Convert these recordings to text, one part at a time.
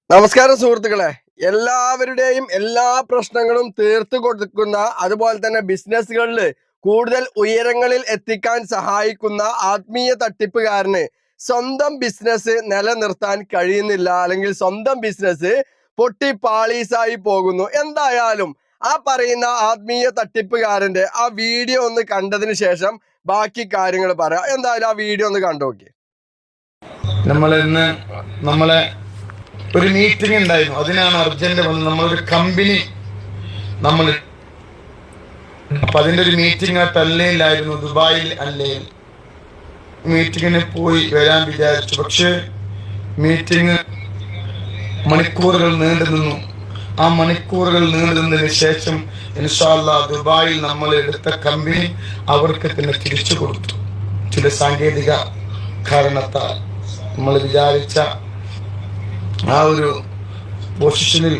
നമസ്കാരം സുഹൃത്തുക്കളെ, എല്ലാവരുടെയും എല്ലാ പ്രശ്നങ്ങളും തീർത്തു കൊടുക്കുന്ന, അതുപോലെ തന്നെ ബിസിനസ്സുകളിൽ കൂടുതൽ ഉയരങ്ങളിൽ എത്തിക്കാൻ സഹായിക്കുന്ന ആത്മീയ തട്ടിപ്പുകാരന് സ്വന്തം ബിസിനസ് നിലനിർത്താൻ കഴിയുന്നില്ല, അല്ലെങ്കിൽ സ്വന്തം ബിസിനസ് പൊട്ടി പാളീസായി പോകുന്നു. എന്തായാലും ആ പറയുന്ന ആത്മീയ തട്ടിപ്പുകാരന്റെ ആ വീഡിയോ ഒന്ന് കണ്ടതിന് ശേഷം ബാക്കി കാര്യങ്ങൾ പറയാം. എന്തായാലും ആ വീഡിയോ ഒന്ന് കണ്ടോക്കി. നമ്മളെ ഒരു മീറ്റിംഗ് ഉണ്ടായിരുന്നു, അതിനാണ് അർജന്റ് വന്നത്. നമ്മളൊരു കമ്പനി അപ്പൊ അതിന്റെ ഒരു മീറ്റിംഗ് അല്ലേലായിരുന്നു, ദുബായിൽ അല്ലേ. മീറ്റിങ്ങിന് പോയി വരാൻ വിചാരിച്ചു, പക്ഷെ മീറ്റിംഗ് മണിക്കൂറുകൾ നീണ്ടു നിന്നു. ആ മണിക്കൂറുകൾ നീണ്ടു നിന്നതിന് ശേഷം ഇൻഷാ അല്ലാഹ് ദുബായിൽ നമ്മൾ എടുത്ത കമ്പനി അവർക്ക് തന്നെ തിരിച്ചു കൊടുത്തു. ചില സാങ്കേതിക കാരണത്താൽ നമ്മൾ വിചാരിച്ച ആ ഒരു പൊസിഷനിൽ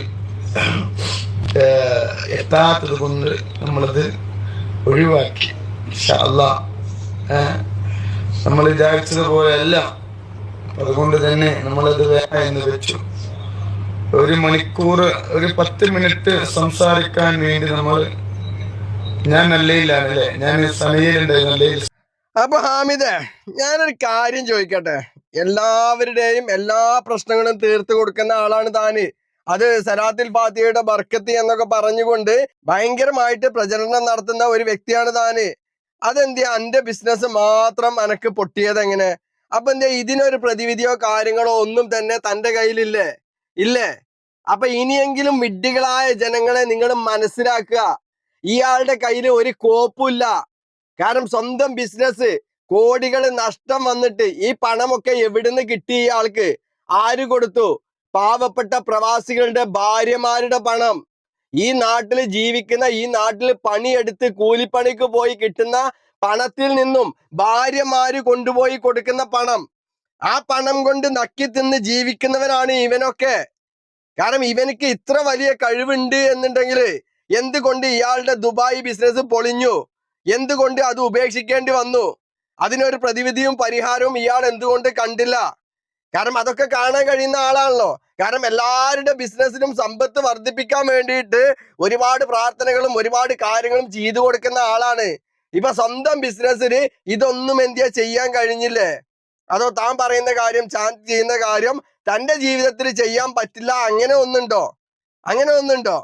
എത്താത്തത് കൊണ്ട് നമ്മളത് ഒഴിവാക്കി. ഇൻഷാ അല്ലാഹ് നമ്മൾ വിചാരിച്ചതുപോലെ അല്ല, അതുകൊണ്ട് തന്നെ നമ്മളത് വേണ്ട എന്ന് വെച്ചു. ഒരു മണിക്കൂർ, ഒരു 10 മിനിറ്റ് സംസാരിക്കാൻ വേണ്ടി ഞാൻ നല്ലയിലാണല്ലേ, ഞാൻ സനയിലുണ്ടായിരുന്നു. അപ്പൊ ഹാമിദേ, ഞാനൊരു കാര്യം ചോദിക്കട്ടെ. എല്ലാവരുടെയും എല്ലാ പ്രശ്നങ്ങളും തീർത്തു കൊടുക്കുന്ന ആളാണ് താന്. അത് സലാത്തുൽ ഫാത്തിഹയുടെ ബർക്കത്ത് എന്നൊക്കെ പറഞ്ഞുകൊണ്ട് ഭയങ്കരമായിട്ട് പ്രചരണം നടത്തുന്ന ഒരു വ്യക്തിയാണ് താന്. അതെന്താ അന്റെ ബിസിനസ് മാത്രം അനക്ക് പൊട്ടിയത് എങ്ങനെ? അപ്പൊ എന്താ ഇതിനൊരു പ്രതിവിധിയോ കാര്യങ്ങളോ ഒന്നും തന്നെ തന്റെ കയ്യിലില്ലേ? ഇല്ലേ? അപ്പൊ ഇനിയെങ്കിലും വിഡ്ഢികളായ ജനങ്ങളെ നിങ്ങൾ മനസ്സിലാക്കുക. ഇയാളുടെ കയ്യിൽ ഒരു കോപ്പുമില്ല. കാരണം സ്വന്തം ബിസിനസ് കോടികൾ നഷ്ടം വന്നിട്ട് ഈ പണമൊക്കെ എവിടുന്ന് കിട്ടി? ഇയാൾക്ക് ആര് കൊടുത്തു? പാവപ്പെട്ട പ്രവാസികളുടെ ഭാര്യമാരുടെ പണം. ഈ നാട്ടിൽ ജീവിക്കുന്ന, ഈ നാട്ടിൽ പണിയെടുത്ത് കൂലിപ്പണിക്ക് പോയി കിട്ടുന്ന പണത്തിൽ നിന്നും ഭാര്യമാര് കൊണ്ടുപോയി കൊടുക്കുന്ന പണം. ആ പണം കൊണ്ട് നക്കി തിന്ന് ജീവിക്കുന്നവനാണ് ഇവനൊക്കെ. കാരണം ഇവനക്ക് ഇത്ര വലിയ കഴിവുണ്ട് എന്നുണ്ടെങ്കിൽ എന്തുകൊണ്ട് ഇയാളുടെ ദുബായ് ബിസിനസ് പൊളിഞ്ഞു? എന്തുകൊണ്ട് അത് ഉപേക്ഷിക്കേണ്ടി വന്നു? അതിനൊരു പ്രതിവിധിയും പരിഹാരവും ഇയാൾ എന്തുകൊണ്ട് കണ്ടില്ല? കാരണം അതൊക്കെ കാണാൻ കഴിയുന്ന ആളാണല്ലോ. കാരണം എല്ലാവരുടെ ബിസിനസ്സിനും സമ്പത്ത് വർദ്ധിപ്പിക്കാൻ വേണ്ടിയിട്ട് ഒരുപാട് പ്രാർത്ഥനകളും ഒരുപാട് കാര്യങ്ങളും ചെയ്തു കൊടുക്കുന്ന ആളാണ്. ഇപ്പൊ സ്വന്തം ബിസിനസ്സിന് ഇതൊന്നും എന്തിയാ ചെയ്യാൻ കഴിഞ്ഞില്ലേ? അതോ താൻ പറയുന്ന കാര്യം, താൻ ചെയ്യുന്ന കാര്യം തന്റെ ജീവിതത്തിൽ ചെയ്യാൻ പറ്റില്ല, അങ്ങനെ ഒന്നുണ്ടോ? അങ്ങനെ ഒന്നുണ്ടോ?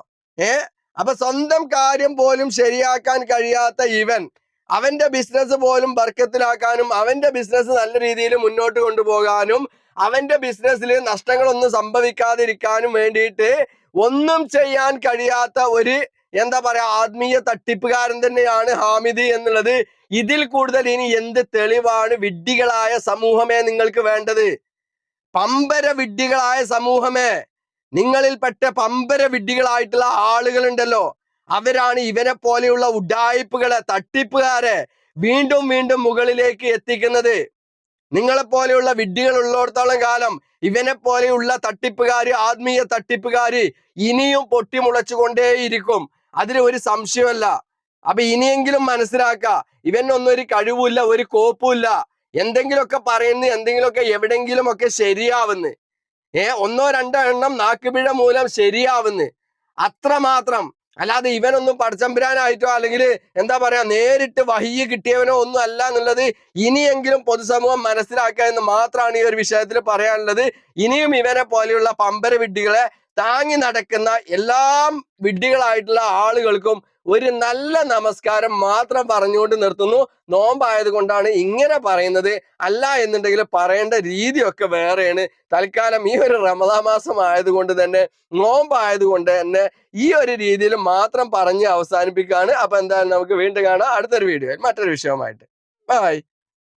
അപ്പൊ സ്വന്തം കാര്യം പോലും ശരിയാക്കാൻ കഴിയാത്ത ഇവൻ അവന്റെ ബിസിനസ് പോലും ബർക്കത്തിലാക്കാനും അവന്റെ ബിസിനസ് നല്ല രീതിയിൽ മുന്നോട്ട് കൊണ്ടുപോകാനും അവന്റെ ബിസിനസ്സിൽ നഷ്ടങ്ങളൊന്നും സംഭവിക്കാതിരിക്കാനും വേണ്ടിയിട്ട് ഒന്നും ചെയ്യാൻ കഴിയാത്ത ഒരു ആത്മീയ തട്ടിപ്പുകാരൻ തന്നെയാണ് ഹാമിദ് എന്നുള്ളത്. ഇതിൽ കൂടുതൽ ഇനി എന്ത് തെളിവാണ് വിഡ്ഢികളായ സമൂഹമേ നിങ്ങൾക്ക് വേണ്ടത്? പമ്പര വിഡ്ഢികളായ സമൂഹമേ, നിങ്ങളിൽപ്പെട്ട പമ്പര വിഡ്ഢികളായിട്ടുള്ള ആളുകളുണ്ടല്ലോ, അവരാണ് ഇവനെ പോലെയുള്ള ഉഡായിപ്പുകളെ, തട്ടിപ്പുകാരെ വീണ്ടും വീണ്ടും മുകളിലേക്ക് എത്തിക്കുന്നത്. നിങ്ങളെ പോലെയുള്ള വിഡ്ഢികൾ ഉള്ളിടത്തോളം കാലം ഇവനെ പോലെയുള്ള തട്ടിപ്പുകാര്, ആത്മീയ തട്ടിപ്പുകാര് ഇനിയും പൊട്ടിമുളച്ചുകൊണ്ടേയിരിക്കും. അതിൽ ഒരു സംശയമല്ല. അപ്പൊ ഇനിയെങ്കിലും മനസ്സിലാക്ക, ഇവനൊന്നും ഒരു കഴിവില്ല, ഒരു കോപ്പുമില്ല. എന്തെങ്കിലുമൊക്കെ പറയുന്നു, എന്തെങ്കിലുമൊക്കെ എവിടെങ്കിലും ഒക്കെ ശരിയാവുന്നു. ഒന്നോ രണ്ടോ എണ്ണം നാക്കുപിഴ മൂലം ശരിയാവുന്നു, അത്രമാത്രം. അല്ലാതെ ഇവനൊന്നും പടച്ചമ്പുരാനായിട്ടോ അല്ലെങ്കിൽ നേരിട്ട് വഹിയ കിട്ടിയവനോ ഒന്നും അല്ല എന്നുള്ളത് ഇനിയെങ്കിലും പൊതുസമൂഹം മനസ്സിലാക്കുക എന്ന് മാത്രമാണ് ഈ ഒരു വിഷയത്തിൽ പറയാനുള്ളത്. ഇനിയും ഇവനെ പോലെയുള്ള പമ്പര വിഡ്ഢികളെ താങ്ങി നടക്കുന്ന എല്ലാ വിഡ്ഢികളായിട്ടുള്ള ആളുകൾക്കും ഒരു നല്ല നമസ്കാരം മാത്രം പറഞ്ഞുകൊണ്ട് നിർത്തുന്നു. നോമ്പായത് കൊണ്ടാണ് ഇങ്ങനെ പറയുന്നത്, അല്ല എന്നുണ്ടെങ്കിൽ പറയേണ്ട രീതിയൊക്കെ വേറെയാണ്. തൽക്കാലം ഈ ഒരു റമദാൻ മാസം ആയതുകൊണ്ട് തന്നെ, നോമ്പായതുകൊണ്ട് തന്നെ ഈ ഒരു രീതിയിൽ മാത്രം പറഞ്ഞ് അവസാനിപ്പിക്കുകയാണ്. അപ്പൊ എന്തായാലും നമുക്ക് വീണ്ടും കാണാം അടുത്തൊരു വീഡിയോയിൽ മറ്റൊരു വിഷയവുമായിട്ട്. ബൈ.